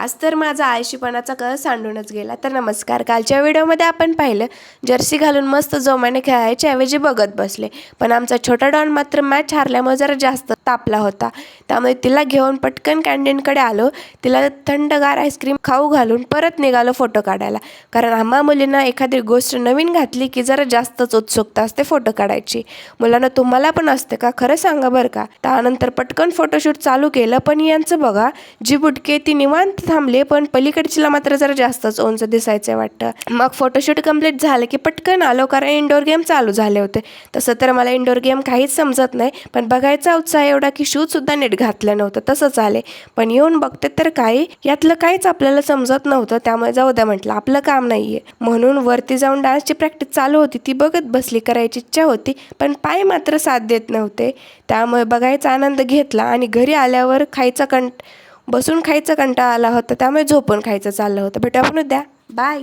आज तर माझा आळशीपणाचा कळ सांडूनच गेला. तर नमस्कार. कालच्या व्हिडिओमध्ये आपण पाहिलं जर्सी घालून मस्त जोमाने खेळायच्या ऐवजी बघत बसले, पण आमचा छोटा डॉन मात्र मॅच हारल्यामुळे जरा जास्त तापला होता. त्यामुळे तिला घेऊन पटकन कॅन्टीनकडे आलो. तिला थंडगार आईस्क्रीम खाऊ घालून परत निघालो फोटो काढायला, कारण आम्हा मुलींना एखादी गोष्ट नवीन घातली की जरा जास्तच उत्सुकता असते फोटो काढायची. मुलांना तुम्हाला पण असते का? खरं सांगा बरं का. त्यानंतर पटकन फोटोशूट चालू केलं, पण यांचं बघा, जी बुटके ती निवांत थांबले, पण पलीकडचीला मात्र जरा जास्तच उंच दिसायचं वाटतं. मग फोटोशूट कंप्लीट झालं की पटकन आलो, कारण इंडोर गेम चालू झाले होते. तसं तर मला इंडोर गेम काहीच समजत नाही, पण बघायचा उत्साह एवढा की शूजसुद्धा नीट घातलं नव्हतं. तसंच आले, पण येऊन बघते तर काही यातलं काहीच आपल्याला समजत नव्हतं. त्यामुळे जाऊ द्या म्हटलं, आपलं काम नाहीये. म्हणून वरती जाऊन डान्सची प्रॅक्टिस चालू होती, ती बघत बसली. करायची इच्छा होती, पण पाय मात्र साथ देत नव्हते. त्यामुळे बघायचा आनंद घेतला आणि घरी आल्यावर बसून खायचा कंटाळा आला होता, त्यामुळे झोपून खायचं चाललं होतं. भेटू आपण उद्या. बाय.